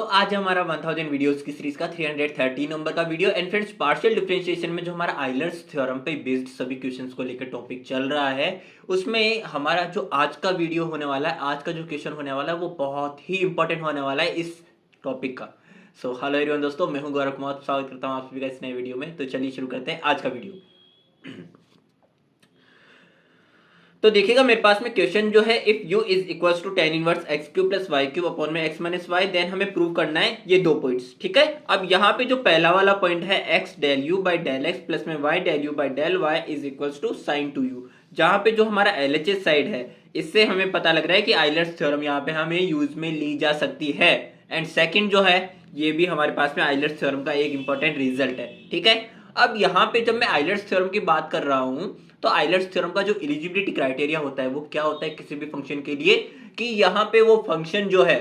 आज हमारा 1000 वीडियोस की सीरीज का 330 नंबर का video and friends partial differentiation में जो हमारा आइलर्स थ्योरम पे बेस्ड सभी क्वेश्चंस को लेकर टॉपिक चल रहा है उसमें हमारा जो आज का वीडियो होने वाला है, आज का जो क्वेश्चन होने वाला है वो बहुत ही इंपॉर्टेंट होने वाला है इस टॉपिक का। सो हेलो एवरीवन दोस्तों, मैं हूं गौरव कुमार, स्वागत करता हूं आप सभी का इस नए वीडियो में। तो चलिए शुरू करते हैं आज का वीडियो। तो देखिएगा मेरे पास में क्वेश्चन जो है, if u is equals to tan inverse x cube plus y cube upon में x माइनस वाई, देन हमें प्रूव करना है ये दो पॉइंट्स। ठीक है, अब यहाँ पे जो पहला वाला पॉइंट है x del u by del x plus में y del u by del y is equals to sine two u, जहाँ पे जो हमारा LHS साइड है इससे हमें पता लग रहा है कि आइलर्स थ्योरम यहाँ पे हमें यूज में ली जा सकती है। एंड सेकेंड जो है ये भी हमारे पास में आइलर्स थ्योरम का एक इंपॉर्टेंट रिजल्ट है। ठीक है, अब यहाँ पे जब मैं आइलर्स थ्योरम की बात कर रहा हूँ तो आइलर्स थ्योरम का जो एलिजिबिलिटी क्राइटेरिया होता है वो क्या होता है किसी भी फंक्शन के लिए, कि यहाँ पे वो फंक्शन जो है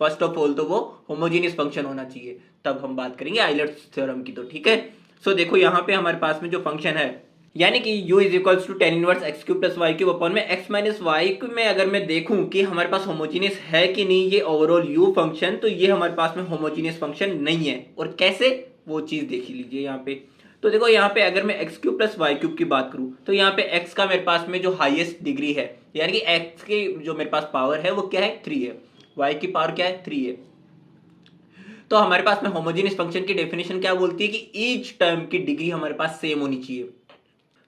फर्स्ट ऑफ ऑल तो वो होमोजेनियस फंक्शन होना चाहिए, तब हम बात करेंगे आइलर्स थ्योरम की। तो ठीक है, सो देखो यहाँ पे हमारे पास में जो फंक्शन है यानी कि u is equals to tan inverse x cube plus y cube upon में x माइनस वाई में अगर मैं देखूं कि हमारे पास होमोजेनियस है कि नहीं ये ओवरऑल u फंक्शन, तो ये हमारे पास में होमोजेनियस फंक्शन नहीं है। और कैसे, वो चीज देख लीजिए यहाँ पे। तो देखो यहाँ पे अगर मैं x cube plus y cube की बात करूं तो यहाँ पे x का मेरे पास में जो हाईएस्ट डिग्री है यानी कि x की जो मेरे पास पावर है वो क्या है 3 है, y की पावर क्या है 3 है। तो हमारे पास में होमोजेनियस फंक्शन की डेफिनेशन क्या बोलती है कि ईच टर्म की डिग्री हमारे पास सेम होनी चाहिए।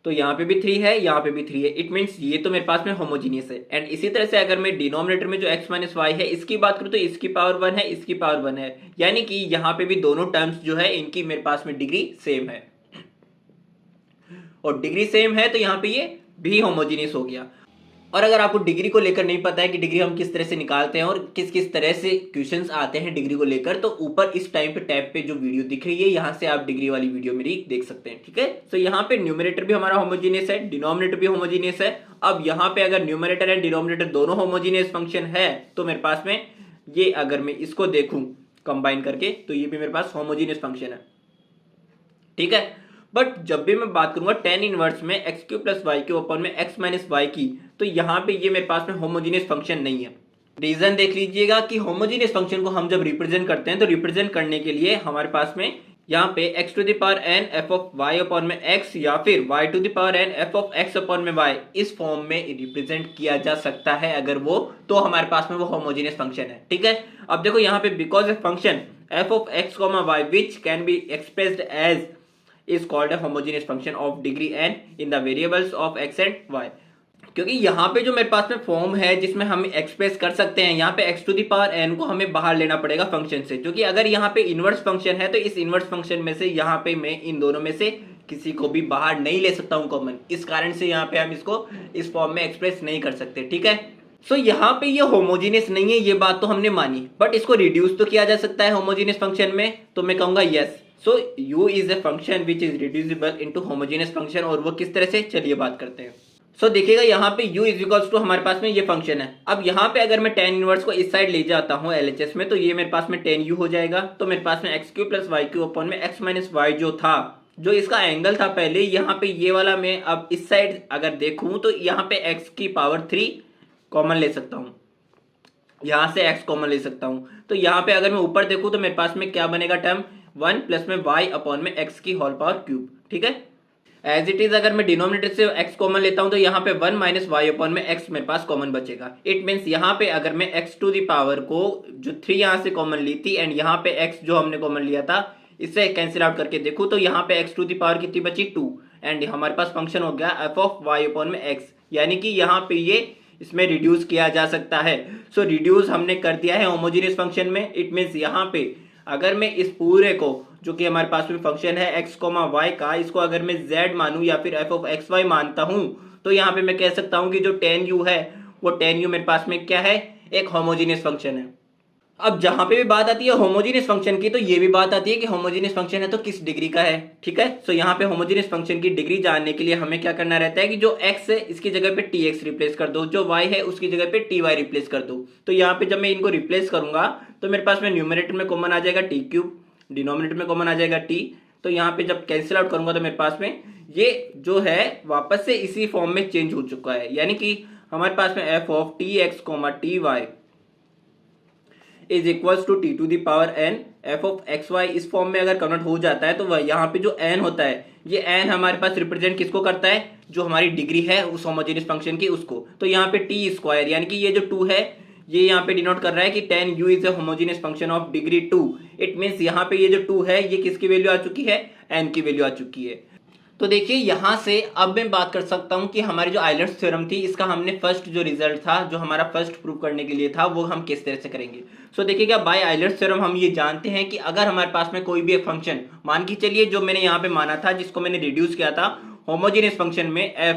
तो यहाँ पे भी 3 है, यहाँ पे भी 3 है, इट मीन्स ये तो मेरे पास में होमोजीनियस है। एंड इसी तरह से अगर मैं डिनोमिनेटर में जो x माइनस वाई है इसकी बात करूँ तो इसकी पावर 1 है, इसकी पावर 1 है, यानी कि यहाँ पे भी दोनों टर्म्स जो है इनकी मेरे पास में डिग्री सेम है। और डिग्री सेम है तो यहाँ पे ये भी होमोजीनियस हो गया। और अगर आपको डिग्री को लेकर नहीं पता है कि डिग्री हम किस तरह से निकालते हैं और किस किस तरह से क्वेश्चंस आते हैं डिग्री को लेकर, तो ऊपर इस टाइम पे टैब पे जो वीडियो दिख रही है यहाँ से आप डिग्री वाली वीडियो मेरी देख सकते हैं। ठीक है, तो यहाँ पे न्यूमरेटर भी हमारा होमोजीनियस है, डिनोमिनेटर भी होमोजीनियस है। अब यहाँ पे अगर न्यूमरेटर एंड डिनोमिनेटर दोनों होमोजीनियस फंक्शन है तो मेरे पास में ये अगर मैं इसको देखूं कंबाइन करके तो ये भी मेरे पास होमोजीनियस फंक्शन है। ठीक है, बट जब भी मैं बात करूंगा tan इनवर्स में x cube plus y cube upon में एक्स माइनस वाई की, तो यहाँ पे ये मेरे पास में होमोजीनियस फंक्शन नहीं है। रीजन देख लीजिएगा कि होमोजीनियस फंक्शन को हम जब रिप्रेजेंट करते हैं तो रिप्रेजेंट करने के लिए हमारे पास में यहाँ पे x to the power n f of y upon में x या फिर y to the power n f of x upon में y इस फॉर्म में रिप्रेजेंट किया जा सकता है अगर वो, तो हमारे पास में वो होमोजीनियस फंक्शन है। ठीक है, अब देखो यहाँ पे because a function f of x, y which can be expressed as is called a homogeneous function of degree n in the variables of x and y। क्योंकि यहाँ पे जो मेरे पास में फॉर्म है जिसमें हम एक्सप्रेस कर सकते हैं, यहाँ पे x to the power n को हमें बाहर लेना पड़ेगा फंक्शन से, क्योंकि अगर यहाँ पे इनवर्स फंक्शन है तो इस इनवर्स फंक्शन में से यहाँ पे मैं इन दोनों में से किसी को भी बाहर नहीं ले सकता हूँ कॉमन, इस कारण से यहाँ पे हम इसको इस फॉर्म में एक्सप्रेस नहीं कर सकते। ठीक है, सो यहाँ पे ये होमोजीनियस नहीं है, ये बात तो हमने मानी, बट इसको रिड्यूस तो किया जा सकता है होमोजीनियस फंक्शन में, तो मैं कहूंगा yes. So u is a function which is reducible into homogeneous function. और वो किस तरह से, चलिए बात करते हैं। सो देखिएगा यहाँ पे u इज इक्वल्स टू हमारे पास में ये फंक्शन है। अब यहाँ पे अगर मैं tan इनवर्स को इस साइड ले जाता हूँ LHS में, तो ये मेरे पास में tan u हो जाएगा। तो मेरे पास में x cube plus y cube upon में एक्स माइनस वाई जो था, जो इसका एंगल था पहले, यहाँ पे ये वाला मैं अब इस साइड अगर देखूँ तो यहाँ पे x की पावर 3 कॉमन ले सकता हूँ, यहाँ से x कॉमन ले सकता हूँ। तो यहाँ पे अगर मैं ऊपर देखूँ तो मेरे पास में क्या बनेगा टर्म 1 प्लस में y अपॉन में x की होल पावर क्यूब। ठीक है, एज इट इज अगर मैं डिनोमिनेटर से x कॉमन लेता हूँ तो यहाँ पे 1 माइनस वाई अपॉन में x मेरे पास कॉमन बचेगा। इट मीन्स यहाँ पे अगर मैं x टू दी पावर को जो 3 यहाँ से कॉमन ली थी एंड यहाँ पे x जो हमने कॉमन लिया था इससे कैंसिल आउट करके देखूँ तो यहाँ पे x टू दी पावर कितनी बची 2, एंड हमारे पास फंक्शन हो गया f ऑफ y अपॉन में x, यानी कि यहाँ पे ये इसमें रिड्यूस किया जा सकता है। सो रिड्यूस हमने कर दिया है होमोजेनियस फंक्शन में। इट मीन्स यहाँ पे अगर मैं इस पूरे को जो कि हमारे पास में फंक्शन है x, y का, इसको अगर मैं z मानूं या फिर f ऑफ एक्स वाई मानता हूं, तो यहाँ पे मैं कह सकता हूं कि जो tan u है वो tan u मेरे पास में क्या है, एक होमोजेनियस फंक्शन है। अब जहां पे भी बात आती है होमोजेनियस फंक्शन की, तो ये भी बात आती है कि होमोजेनियस फंक्शन है तो किस डिग्री का है। ठीक है, सो यहाँ पे होमोजेनियस फंक्शन की डिग्री जानने के लिए हमें क्या करना रहता है कि जो x है इसकी जगह पे tx रिप्लेस कर दो, जो y है उसकी जगह पे ty रिप्लेस कर दो। तो यहाँ पे जब मैं इनको रिप्लेस करूंगा तो मेरे पास में न्यूमरेटर में कॉमन आ जाएगा t क्यूब, डिनोमिनेटर में कॉमन आ जाएगा t। तो यहाँ पे जब कैंसिल आउट करूंगा तो मेरे पास में ये जो है वापस से इसी फॉर्म में चेंज हो चुका है, यानी कि हमारे पास में f of tx, ty is equals to t to the power n f of x y इस फॉर्म में अगर कन्वर्ट हो जाता है तो वह यहाँ पे जो एन होता है ये एन हमारे पास रिप्रेजेंट किसको करता है, जो हमारी डिग्री है उस होमोजेनियस फंक्शन की उसको। तो यहाँ पे टी स्क्वायर यानी कि ये जो 2 है ये यहाँ पे डिनोट कर रहा है कि tan u is a homogeneous function of degree 2। It means यहाँ पे ये जो 2 है ये किसकी वैल्यू आ चुकी है, n की वैल्यू आ चुकी है। तो देखिए यहाँ से अब मैं बात कर सकता हूँ कि हमारी जो आइलर्स थ्योरम थी इसका हमने फर्स्ट जो रिजल्ट था जो हमारा फर्स्ट प्रूव करने के लिए था वो हम किस तरह से करेंगे। सो देखिएगा बाय आइलर्स थ्योरम हम ये जानते हैं कि अगर हमारे पास में कोई भी एक फंक्शन मान के चलिए जो मैंने यहाँ पे माना था जिसको मैंने रिड्यूस किया था होमोजेनियस फंक्शन में f,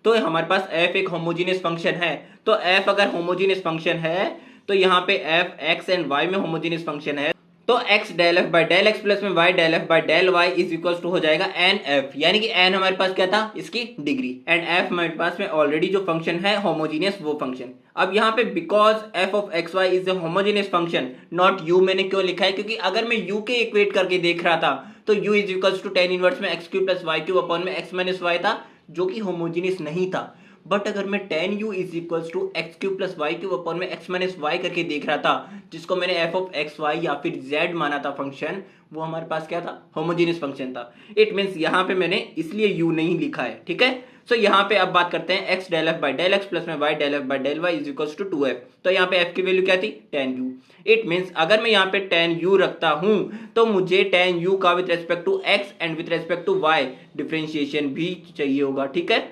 तो हमारे पास f एक होमोजेनियस फंक्शन है। तो f अगर होमोजेनियस फंक्शन है तो यहाँ पे f x एंड y में होमोजेनियस फंक्शन है तो x del f by del x plus में y del f by del y is equal to हो जाएगा एन एफ, यानी कि n हमारे पास क्या था इसकी डिग्री एंड f हमारे पास में ऑलरेडी जो फंक्शन है होमोजेनियस वो फंक्शन। अब यहाँ पे because f of x y is a homogeneous function not u मैंने क्यों लिखा है, क्योंकि अगर मैं u के इक्वेट करके देख रहा था तो u is equal to tan inverse में x cube plus y cube upon में x माइनस वाई था जो कि होमोजेनियस नहीं था। बट अगर मैं tan u is equals to x cube plus y cube upon में एक्स माइनस वाई करके देख रहा था जिसको मैंने f ऑफ एक्स वाई या फिर z माना था फंक्शन, वो हमारे पास क्या था होमोजेनियस फंक्शन था। इट मीन्स यहाँ पे मैंने इसलिए u नहीं लिखा है, ठीक है। सो यहाँ पे अब बात करते हैं x del f by del x plus में y del f by del y is equals to 2f। तो यहाँ पे f की वैल्यू क्या थी tan u। इट मीन्स अगर मैं यहाँ पे tan u रखता हूँ तो मुझे tan u का with respect to x and with respect to y differentiation भी चाहिए होगा, ठीक है।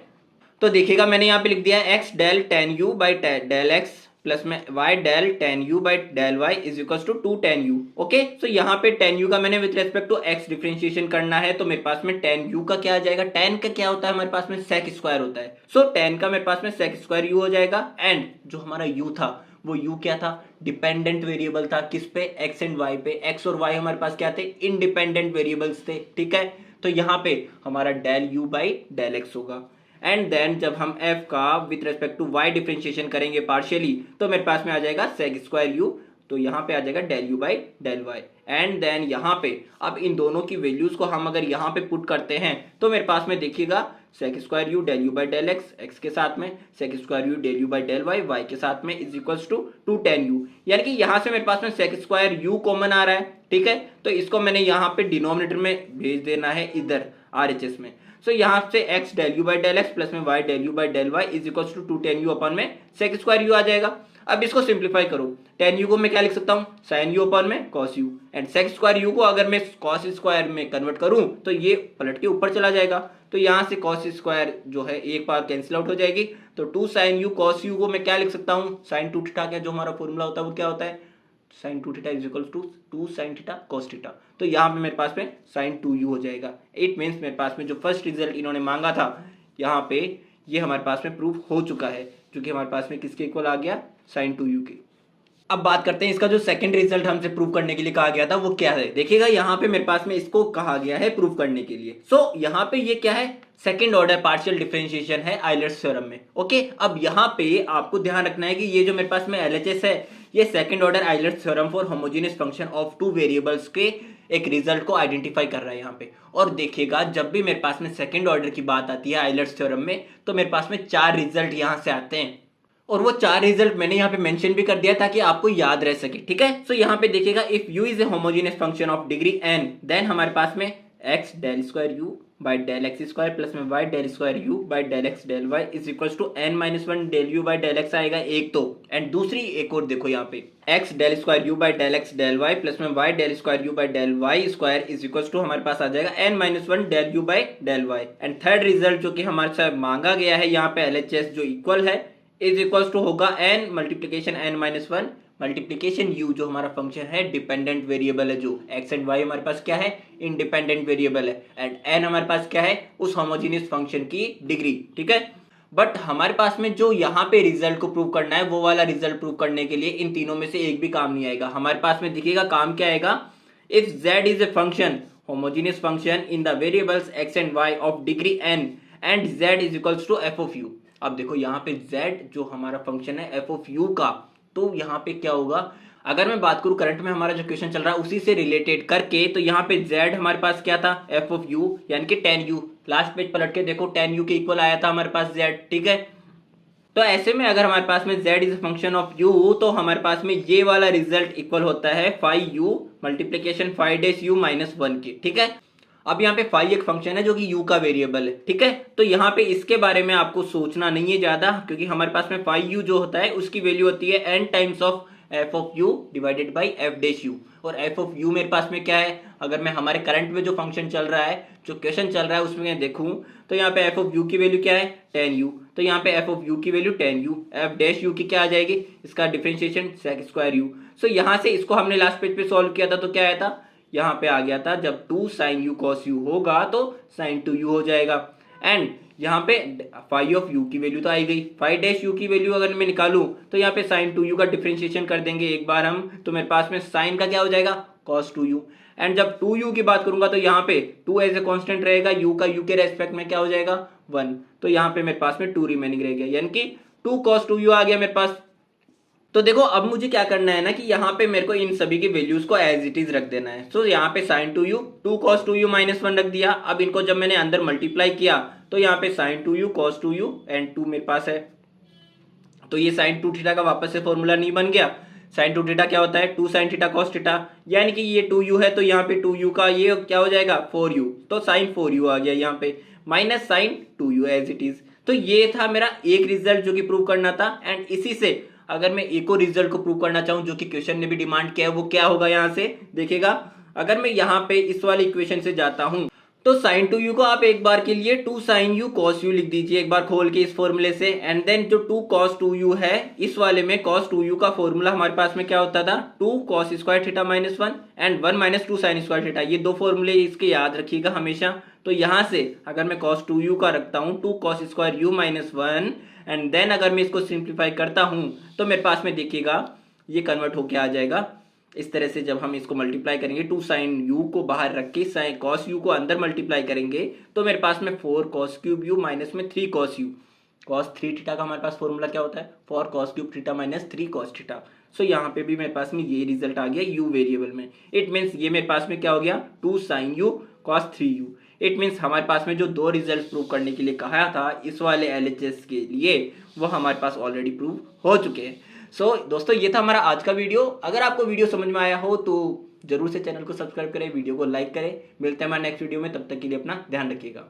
तो देखिएगा मैंने यहाँ पे लिख दिया है x del tan u by del x plus में y del tan u by del y is equals to 2 tan u। Okay, so यहाँ पे tan u का मैंने with respect to x differentiation करना है तो मेरे पास में tan u का क्या आ जाएगा, tan का क्या होता है हमारे पास में sec स्क्वायर होता है। सो tan का मेरे पास में sec स्क्वायर u हो जाएगा एंड जो हमारा u था वो u क्या था, डिपेंडेंट वेरिएबल था किस पे, x एंड y पे। x और y हमारे पास क्या थे, इंडिपेंडेंट वेरिएबल्स थे, ठीक है। तो यहाँ पे हमारा del u by del x होगा एंड देन जब हम f का with respect to y differentiation करेंगे पार्शियली तो मेरे पास में आ जाएगा sec स्क्वायर u, तो यहाँ पे आ जाएगा del u by del y and then यहाँ पे अब इन दोनों की वैल्यूज को हम अगर यहाँ पे पुट करते हैं तो मेरे पास में देखिएगा sec square u del u by del x के साथ में sec square u del u by del y के साथ में is equals to 2 tan u, यानी कि यहाँ से मेरे पास में sec स्क्वायर u कॉमन आ रहा है, ठीक है। तो इसको मैंने यहाँ पे डिनोमिनेटर में भेज देना है इधर RHS में। सो यहाँ से x del u by del x plus में y del u by del y is equals to 2 tan u upon में sec स्क्वायर u आ जाएगा। अब इसको सिंप्लीफाई करो, tan u को मैं क्या लिख सकता हूँ sin u अपॉन में cos u and sec square u को अगर मैं cos स्क्वायर में कन्वर्ट करूँ तो ये पलट के ऊपर चला जाएगा। तो यहाँ से cos स्क्वायर जो है एक बार कैंसिल आउट हो जाएगी तो 2 sin u cos u को मैं क्या लिख सकता हूँ sin 2 थीटा का जो हमारा फॉर्मूला होता है वो क्या होता है sin 2 theta is equal to 2 sin theta cos theta. तो यहाँ पे मेरे पास में sin 2u हो जाएगा। इट मीन्स मेरे पास में जो फर्स्ट रिजल्ट इन्होंने मांगा था यहाँ पे ये हमारे पास में प्रूफ हो चुका है, जो कि हमारे पास में किसके इक्वल आ गया sin 2u के। अब बात करते हैं इसका जो सेकंड रिजल्ट हमसे प्रूव करने के लिए कहा गया था वो क्या है। देखिएगा यहाँ पे मेरे पास में इसको कहा गया है प्रूव करने के लिए। सो यहाँ पे ये क्या है, सेकंड ऑर्डर पार्शियल डिफरेंशिएशन है आइलर्स थ्योरम में। ओके, अब यहाँ पे आपको ध्यान रखना है कि ये जो मेरे पास में LHS है ये second order Euler's theorem for homogeneous function of two variables के एक रिजल्ट को आइडेंटिफाई कर रहा है यहाँ पे। और देखिएगा जब भी मेरे पास में सेकंड ऑर्डर की बात आती है आइलर्स थ्योरम में तो मेरे पास में 4 रिजल्ट यहाँ से आते हैं और वो 4 रिजल्ट मैंने यहाँ पे मेंशन भी कर दिया ताकि आपको याद रह सके, ठीक है। सो यहाँ पे देखिएगा if u is a homogeneous function of degree n then हमारे पास में x del square u by del x square plus में y del square u by del x del y is equals to n minus 1 del u by del x आएगा एक तो, and दूसरी एक और देखो यहाँ पे x del square u by del x del y plus में y del square u by del y square is equals to हमारे पास आ जाएगा n minus 1 del u by del y. And third result जो कि हमारे साथ मांगा गया है यहाँ पे LHS जो इक्वल है इज इक्वल्स टू होगा n multiplication n minus 1 multiplication u जो हमारा फंक्शन है डिपेंडेंट वेरिएबल है, जो x एंड y हमारे पास क्या है इंडिपेंडेंट वेरिएबल है एंड n हमारे पास क्या है उस होमोजेनियस फंक्शन की डिग्री, ठीक है। बट हमारे पास में जो यहाँ पे रिजल्ट को प्रूव करना है वो वाला रिजल्ट प्रूव करने के लिए इन तीनों में से एक भी काम नहीं आएगा। हमारे पास में दिखेगा काम क्या आएगा, if z is a function homogeneous function in the variables x and y of degree n and z is equals to f of u। अब देखो यहाँ पे z जो हमारा फंक्शन है f ऑफ u का, तो यहाँ पे क्या होगा, अगर मैं बात करूँ करंट में हमारा जो क्वेश्चन चल रहा है उसी से रिलेटेड करके, तो यहाँ पे z हमारे पास क्या था f ऑफ u यानी कि tan u। लास्ट पेज पलट के देखो tan u के इक्वल आया था हमारे पास z, ठीक है। तो ऐसे में अगर हमारे पास में z is function of u, तो हमारे पास में ये वाला रिजल्ट इक्वल होता है phi u multiplication phi dash u minus 1 के। ठीक है, अब यहाँ पे फाई एक फंक्शन है जो कि u का वेरिएबल है। ठीक है, तो यहाँ पे इसके बारे में आपको सोचना नहीं है ज्यादा, क्योंकि हमारे पास में फाई u जो होता है उसकी वैल्यू होती है n times of F of you divided by F dash you. और एफ ऑफ यू मेरे पास में क्या है, अगर मैं हमारे करंट में जो फंक्शन चल रहा है, जो क्वेश्चन चल रहा है उसमें मैं देखूं तो यहाँ पे एफ ऑफ यू की वैल्यू क्या है, टेन यू। तो यहाँ पे एफ ऑफ यू की value ten you, F dash you की क्या आ जाएगी, इसका डिफरेंशिएशन सेक स्क्वायर यू। सो यहाँ से इसको हमने लास्ट पेज पे सॉल्व किया था तो क्या आया था, यहाँ पे आ गया था जब 2 साइन यू कॉस यू होगा तो साइन 2 यू हो जाएगा। एंड यहाँ पे फाई ऑफ यू की वैल्यू तो आई गई, फाई डैश यू की वैल्यू अगर मैं निकालूं तो यहाँ पे साइन 2 यू का डिफरेंशिएशन कर देंगे एक बार हम, तो मेरे पास में साइन का क्या हो जाएगा, कॉस 2 यू। एंड जब 2 यू की बात करूंगा तो यहाँ पे 2 एज ए कांस्टेंट रहेगा, यू का यू के रेस्पेक्ट में क्या हो जाएगा 1, तो यहाँ पे मेरे पास में 2 रिमेनिंग रह गया, यानी कि 2 cos 2 यू आ गया मेरे पास। तो देखो अब मुझे क्या करना है ना कि यहाँ पे मेरे को इन सभी की वैल्यूज को एज इट इज रख देना है। तो यहाँ पे sine 2 u 2 cos 2 u minus 1 रख दिया। अब इनको जब मैंने अंदर मल्टीप्लाई किया तो यहाँ पे sine 2 u cos 2 u and 2 मेरे पास है, तो ये साइन 2 थीटा का वापस से फॉर्मूला नहीं बन गया। साइन 2 थीटा क्या होता है, 2 साइन थीटा cos थीटा, यानी कि ये 2 यू है तो यहाँ पे 2 यू का ये क्या हो जाएगा 4 यू, तो साइन 4 यू आ गया यहाँ पे minus sine 2 u as it is. तो ये था मेरा एक रिजल्ट जो कि प्रूव करना था। एंड इसी से अगर मैं एक और रिजल्ट को प्रूव करना चाहूं जो कि क्वेश्चन ने भी डिमांड किया है, वो क्या होगा, यहाँ से देखिएगा, अगर मैं यहाँ पे इस वाले इक्वेशन से जाता हूं तो साइन 2 यू को आप एक बार के लिए 2 साइन यू कॉस यू लिख दीजिए एक बार खोल के इस फॉर्मूले से। एंड देन जो 2 cos 2 यू है, इस वाले में cos 2 यू का फॉर्मूला हमारे पास में क्या होता था, 2 cos square theta minus 1 and 1 minus 2 sine square theta. ये दो फॉर्मूले इसके याद रखिएगा हमेशा। तो यहाँ से अगर मैं cos 2 यू का रखता हूँ 2 cos square u minus 1 and then अगर मैं इसको सिंप्लीफाई करता हूँ तो मेरे पास में देखिएगा ये कन्वर्ट होके आ जाएगा इस तरह से। जब हम इसको मल्टीप्लाई करेंगे 2 साइन यू को बाहर रख के साइन कॉस यू को अंदर मल्टीप्लाई करेंगे तो मेरे पास में 4 cos क्यूब यू माइनस में 3 cos यू, cos 3 थीटा का हमारे पास फॉर्मूला क्या होता है 4 cos cube theta minus 3 cos theta. So यहाँ पे भी मेरे पास में ये रिजल्ट आ गया यू वेरिएबल में। इट मीन्स ये मेरे पास में क्या हो गया 2 sine u cos 3 u. It means हमारे पास में जो दो रिजल्ट प्रूव करने के लिए कहा था इस वाले एलएचएस के लिए, वो हमारे पास ऑलरेडी प्रूव हो चुके हैं। सो दोस्तों ये था हमारा आज का वीडियो। अगर आपको वीडियो समझ में आया हो तो जरूर से चैनल को सब्सक्राइब करें, वीडियो को लाइक करें। मिलते हैं हमारे नेक्स्ट वीडियो में, तब तक के लिए अपना ध्यान रखिएगा।